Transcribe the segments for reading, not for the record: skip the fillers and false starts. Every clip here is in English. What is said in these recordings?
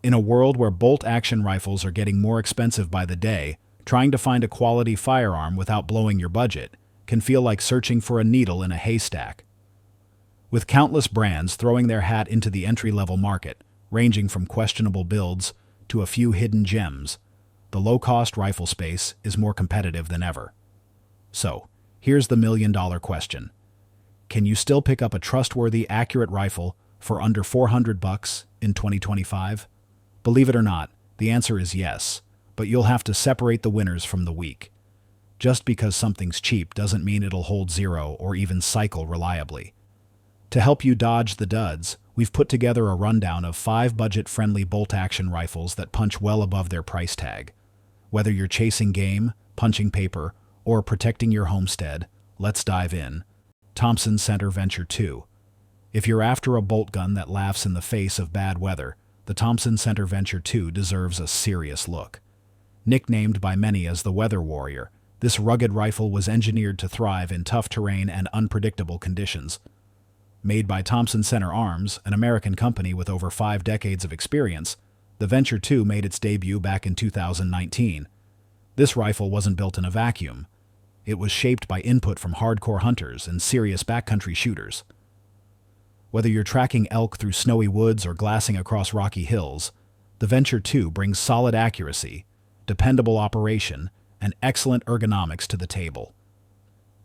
In a world where bolt-action rifles are getting more expensive by the day, trying to find a quality firearm without blowing your budget can feel like searching for a needle in a haystack. With countless brands throwing their hat into the entry-level market, ranging from questionable builds to a few hidden gems, the low-cost rifle space is more competitive than ever. So, here's the million-dollar question. Can you still pick up a trustworthy, accurate rifle for under $400 in 2025? Believe it or not, the answer is yes, but you'll have to separate the winners from the weak. Just because something's cheap doesn't mean it'll hold zero or even cycle reliably. To help you dodge the duds, we've put together a rundown of 5 budget-friendly bolt-action rifles that punch well above their price tag. Whether you're chasing game, punching paper, or protecting your homestead, let's dive in. Thompson Center Venture 2. If you're after a bolt gun that laughs in the face of bad weather, the Thompson Center Venture 2 deserves a serious look. Nicknamed by many as the Weather Warrior, this rugged rifle was engineered to thrive in tough terrain and unpredictable conditions. Made by Thompson Center Arms, an American company with over 5 decades of experience, the Venture 2 made its debut back in 2019. This rifle wasn't built in a vacuum. It was shaped by input from hardcore hunters and serious backcountry shooters. Whether you're tracking elk through snowy woods or glassing across rocky hills, the Venture 2 brings solid accuracy, dependable operation, and excellent ergonomics to the table.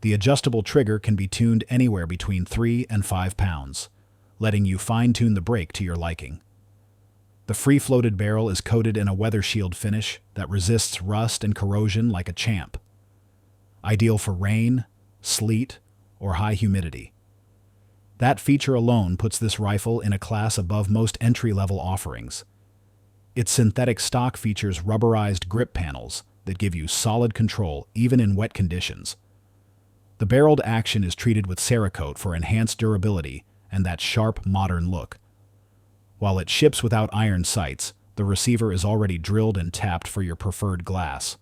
The adjustable trigger can be tuned anywhere between 3 and 5 pounds, letting you fine-tune the break to your liking. The free-floated barrel is coated in a weather shield finish that resists rust and corrosion like a champ. Ideal for rain, sleet, or high humidity. That feature alone puts this rifle in a class above most entry-level offerings. Its synthetic stock features rubberized grip panels that give you solid control even in wet conditions. The barreled action is treated with Cerakote for enhanced durability and that sharp, modern look. While it ships without iron sights, the receiver is already drilled and tapped for your preferred glass.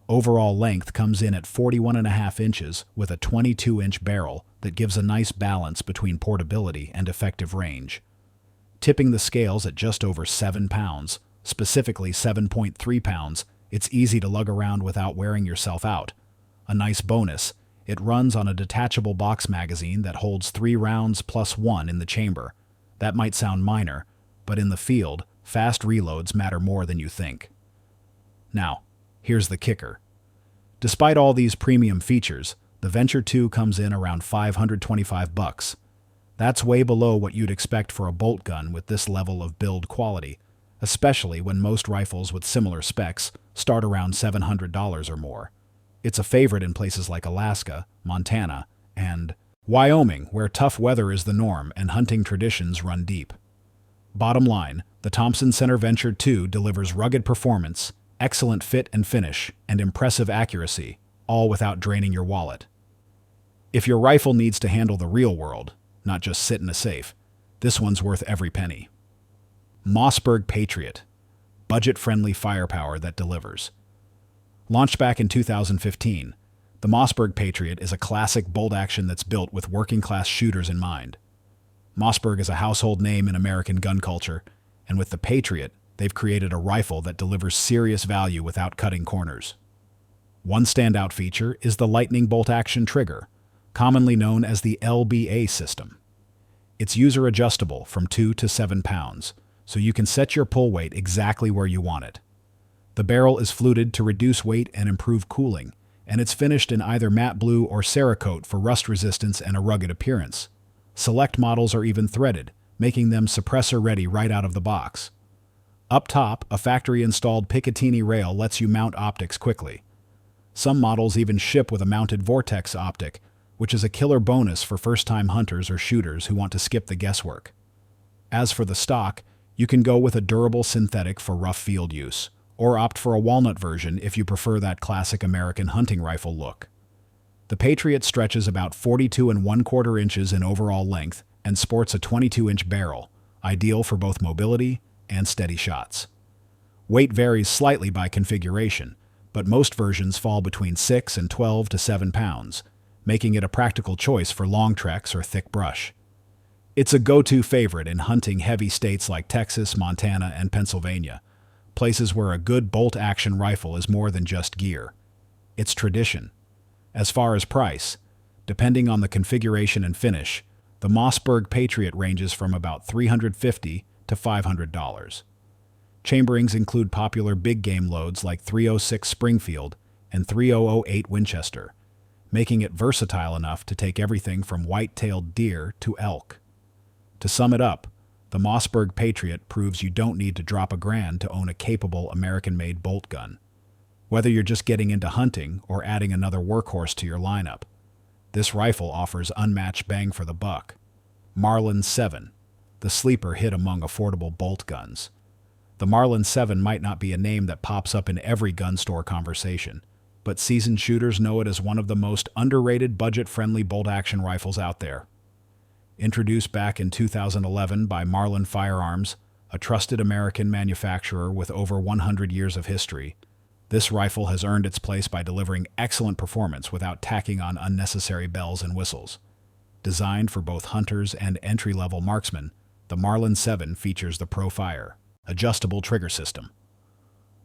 Overall length comes in at 41.5 inches with a 22-inch barrel that gives a nice balance between portability and effective range. Tipping the scales at just over 7 pounds, specifically 7.3 pounds, it's easy to lug around without wearing yourself out. A nice bonus, it runs on a detachable box magazine that holds 3 rounds plus 1 in the chamber. That might sound minor, but in the field, fast reloads matter more than you think. Now, here's the kicker. Despite all these premium features, the Venture 2 comes in around $525. That's way below what you'd expect for a bolt gun with this level of build quality, especially when most rifles with similar specs start around $700 or more. It's a favorite in places like Alaska, Montana, and Wyoming, where tough weather is the norm and hunting traditions run deep. Bottom line, the Thompson Center Venture 2 delivers rugged performance, excellent fit and finish, and impressive accuracy, all without draining your wallet. If your rifle needs to handle the real world, not just sit in a safe, this one's worth every penny. Mossberg Patriot. Budget-friendly firepower that delivers. Launched back in 2015, the Mossberg Patriot is a classic bolt-action that's built with working-class shooters in mind. Mossberg is a household name in American gun culture, and with the Patriot, they've created a rifle that delivers serious value without cutting corners. One standout feature is the lightning bolt-action trigger, commonly known as the LBA system. It's user-adjustable from 2 to 7 pounds, so you can set your pull weight exactly where you want it. The barrel is fluted to reduce weight and improve cooling, and it's finished in either matte blue or Cerakote for rust resistance and a rugged appearance. Select models are even threaded, making them suppressor-ready right out of the box. Up top, a factory-installed Picatinny rail lets you mount optics quickly. Some models even ship with a mounted Vortex optic, which is a killer bonus for first-time hunters or shooters who want to skip the guesswork. As for the stock, you can go with a durable synthetic for rough field use, or opt for a walnut version if you prefer that classic American hunting rifle look. The Patriot stretches about 42.25 inches in overall length and sports a 22-inch barrel, ideal for both mobility and steady shots. Weight varies slightly by configuration, but most versions fall between 6 and 12 to 7 pounds, making it a practical choice for long treks or thick brush. It's a go-to favorite in hunting heavy states like Texas, Montana, and Pennsylvania, places where a good bolt-action rifle is more than just gear. It's tradition. As far as price, depending on the configuration and finish, the Mossberg Patriot ranges from about $350 to $500. Chamberings include popular big game loads like .306 Springfield and .3008 Winchester, making it versatile enough to take everything from white-tailed deer to elk. To sum it up, the Mossberg Patriot proves you don't need to drop $1,000 to own a capable American-made bolt gun. Whether you're just getting into hunting or adding another workhorse to your lineup, this rifle offers unmatched bang for the buck. Marlin 7, the sleeper hit among affordable bolt guns. The Marlin 7 might not be a name that pops up in every gun store conversation, but seasoned shooters know it as one of the most underrated budget-friendly bolt-action rifles out there. Introduced back in 2011 by Marlin Firearms, a trusted American manufacturer with over 100 years of history, this rifle has earned its place by delivering excellent performance without tacking on unnecessary bells and whistles. Designed for both hunters and entry-level marksmen, the Marlin 7 features the ProFire adjustable trigger system.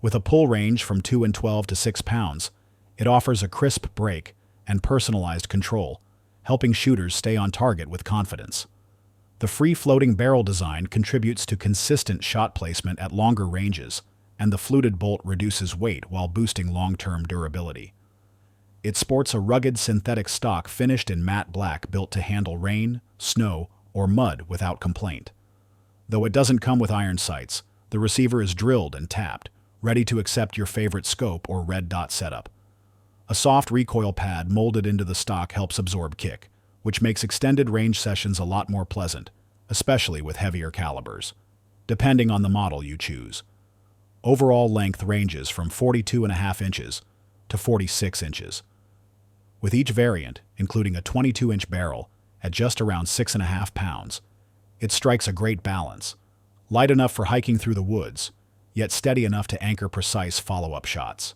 With a pull range from 2 and 12 to 6 pounds, it offers a crisp break and personalized control, helping shooters stay on target with confidence. The free-floating barrel design contributes to consistent shot placement at longer ranges, and the fluted bolt reduces weight while boosting long-term durability. It sports a rugged synthetic stock finished in matte black built to handle rain, snow, or mud without complaint. Though it doesn't come with iron sights, the receiver is drilled and tapped, ready to accept your favorite scope or red dot setup. A soft recoil pad molded into the stock helps absorb kick, which makes extended range sessions a lot more pleasant, especially with heavier calibers, depending on the model you choose. Overall length ranges from 42.5 inches to 46 inches. With each variant, including a 22-inch barrel at just around 6.5 pounds, it strikes a great balance, light enough for hiking through the woods, yet steady enough to anchor precise follow-up shots.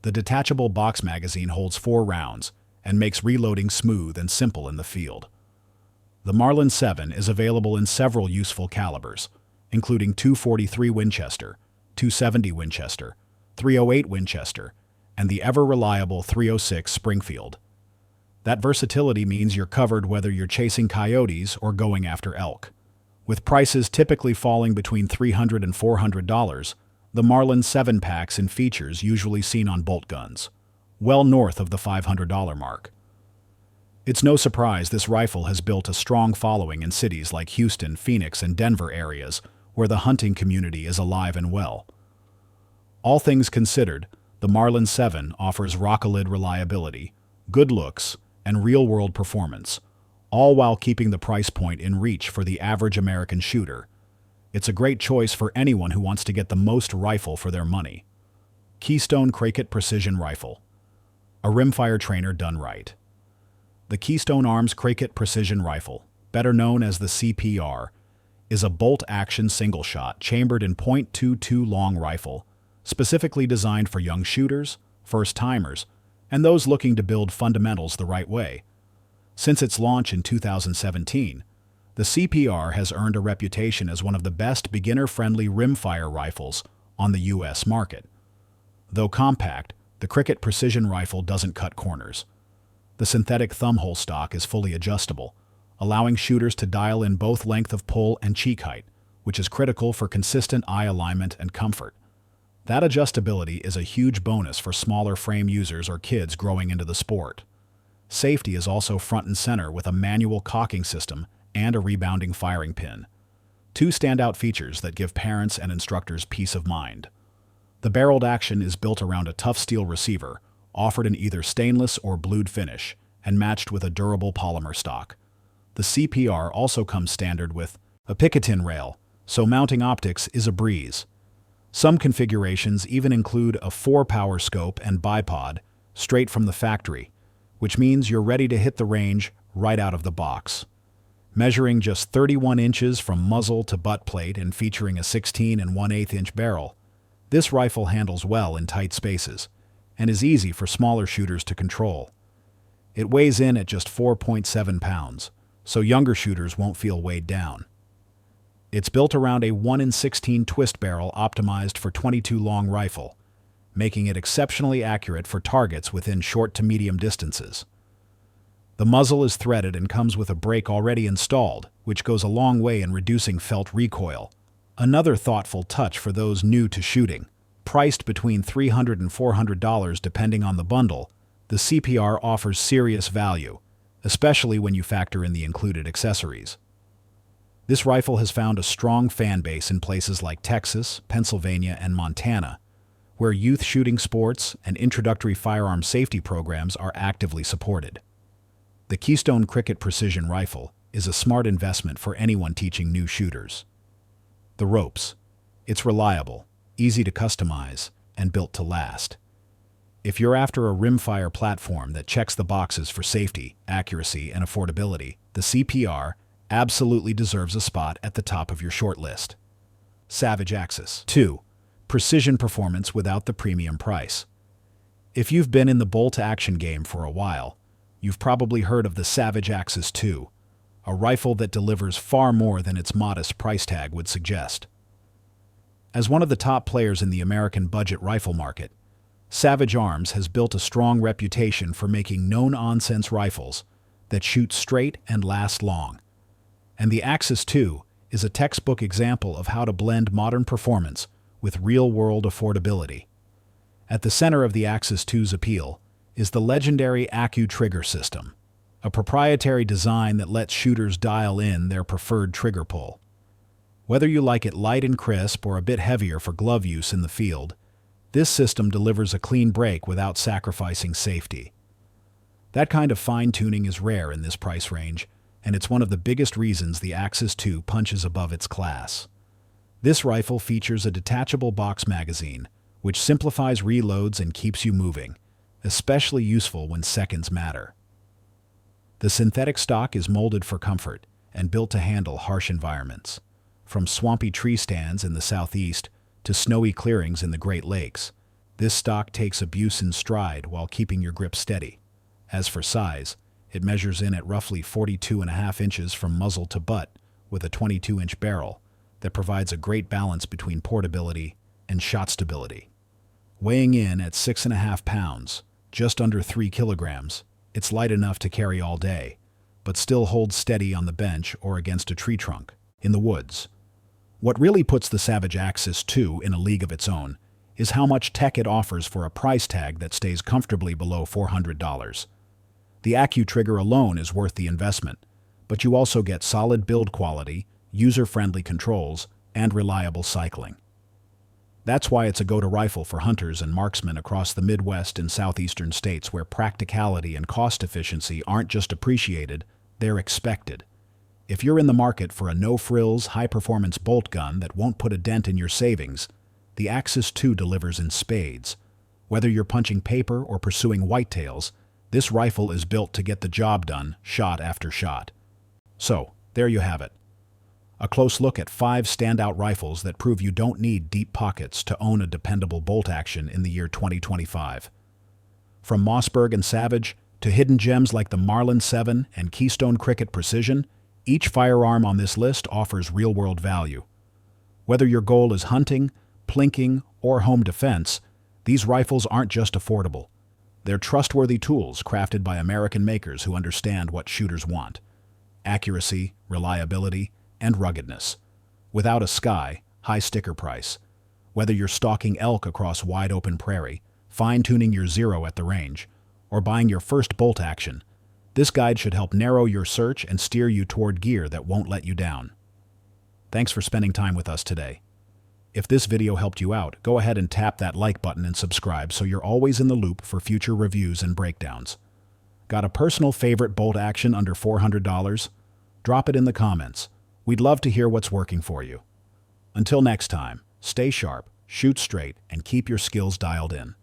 The detachable box magazine holds 4 rounds and makes reloading smooth and simple in the field. The Marlin 7 is available in several useful calibers, including .243 Winchester, .270 Winchester, .308 Winchester, and the ever-reliable .306 Springfield. That versatility means you're covered whether you're chasing coyotes or going after elk. With prices typically falling between $300 and $400, the Marlin 7 packs in features usually seen on bolt guns, well north of the $500 mark. It's no surprise this rifle has built a strong following in cities like Houston, Phoenix, and Denver areas where the hunting community is alive and well. All things considered, the Marlin 7 offers rock-a-lid reliability, good looks, and real-world performance, all while keeping the price point in reach for the average American shooter. It's a great choice for anyone who wants to get the most rifle for their money. Keystone Cricket Precision Rifle, a rimfire trainer done right. The Keystone Arms Cricket Precision Rifle, better known as the CPR, is a bolt-action single-shot chambered in .22 long rifle, specifically designed for young shooters, first-timers, and those looking to build fundamentals the right way. Since its launch in 2017, the CPR has earned a reputation as one of the best beginner-friendly rimfire rifles on the U.S. market. Though compact, the Cricket Precision Rifle doesn't cut corners. The synthetic thumbhole stock is fully adjustable, allowing shooters to dial in both length of pull and cheek height, which is critical for consistent eye alignment and comfort. That adjustability is a huge bonus for smaller frame users or kids growing into the sport. Safety is also front and center with a manual cocking system and a rebounding firing pin, 2 standout features that give parents and instructors peace of mind. The barreled action is built around a tough steel receiver, offered in either stainless or blued finish, and matched with a durable polymer stock. The CPR also comes standard with a Picatinny rail, so mounting optics is a breeze. Some configurations even include a 4-power scope and bipod, straight from the factory, which means you're ready to hit the range right out of the box. Measuring just 31 inches from muzzle to butt plate and featuring a 16 1/8 inch barrel, this rifle handles well in tight spaces and is easy for smaller shooters to control. It weighs in at just 4.7 pounds, so younger shooters won't feel weighed down. It's built around a 1 in 16 twist barrel optimized for .22 long rifle, making it exceptionally accurate for targets within short to medium distances. The muzzle is threaded and comes with a brake already installed, which goes a long way in reducing felt recoil. Another thoughtful touch for those new to shooting. Priced between $300 and $400 depending on the bundle, the CPR offers serious value, especially when you factor in the included accessories. This rifle has found a strong fan base in places like Texas, Pennsylvania, and Montana, where youth shooting sports and introductory firearm safety programs are actively supported. The Keystone Cricket Precision Rifle is a smart investment for anyone teaching new shooters. The ropes. It's reliable, easy to customize, and built to last. If you're after a rimfire platform that checks the boxes for safety, accuracy, and affordability, the CPR absolutely deserves a spot at the top of your shortlist. Savage Axis 2. Precision performance without the premium price. If you've been in the bolt-action game for a while, you've probably heard of the Savage Axis 2, a rifle that delivers far more than its modest price tag would suggest. As one of the top players in the American budget rifle market, Savage Arms has built a strong reputation for making no-nonsense rifles that shoot straight and last long. And the Axis 2 is a textbook example of how to blend modern performance with real-world affordability. At the center of the Axis 2's appeal is the legendary AccuTrigger system, a proprietary design that lets shooters dial in their preferred trigger pull. Whether you like it light and crisp or a bit heavier for glove use in the field, this system delivers a clean break without sacrificing safety. That kind of fine-tuning is rare in this price range, and it's one of the biggest reasons the Axis 2 punches above its class. This rifle features a detachable box magazine, which simplifies reloads and keeps you moving, especially useful when seconds matter. The synthetic stock is molded for comfort and built to handle harsh environments, from swampy tree stands in the southeast to snowy clearings in the Great Lakes. This stock takes abuse in stride while keeping your grip steady. As for size, it measures in at roughly 42.5 inches from muzzle to butt with a 22-inch barrel that provides a great balance between portability and shot stability. Weighing in at 6.5 pounds, just under 3 kilograms, it's light enough to carry all day, but still holds steady on the bench or against a tree trunk in the woods. What really puts the Savage Axis 2 in a league of its own is how much tech it offers for a price tag that stays comfortably below $400. The AccuTrigger alone is worth the investment, but you also get solid build quality, user-friendly controls, and reliable cycling. That's why it's a go-to rifle for hunters and marksmen across the Midwest and southeastern states where practicality and cost efficiency aren't just appreciated, they're expected. If you're in the market for a no-frills, high-performance bolt gun that won't put a dent in your savings, the Axis 2 delivers in spades. Whether you're punching paper or pursuing whitetails, this rifle is built to get the job done, shot after shot. So, there you have it. A close look at 5 standout rifles that prove you don't need deep pockets to own a dependable bolt action in the year 2025. From Mossberg and Savage to hidden gems like the Marlin 7 and Keystone Cricket Precision, each firearm on this list offers real-world value. Whether your goal is hunting, plinking, or home defense, these rifles aren't just affordable. They're trustworthy tools crafted by American makers who understand what shooters want: accuracy, reliability, and ruggedness, without a high sticker price. Whether you're stalking elk across wide-open prairie, fine-tuning your zero at the range, or buying your first bolt action, this guide should help narrow your search and steer you toward gear that won't let you down. Thanks for spending time with us today. If this video helped you out, go ahead and tap that like button and subscribe so you're always in the loop for future reviews and breakdowns. Got a personal favorite bolt action under $400? Drop it in the comments. We'd love to hear what's working for you. Until next time, stay sharp, shoot straight, and keep your skills dialed in.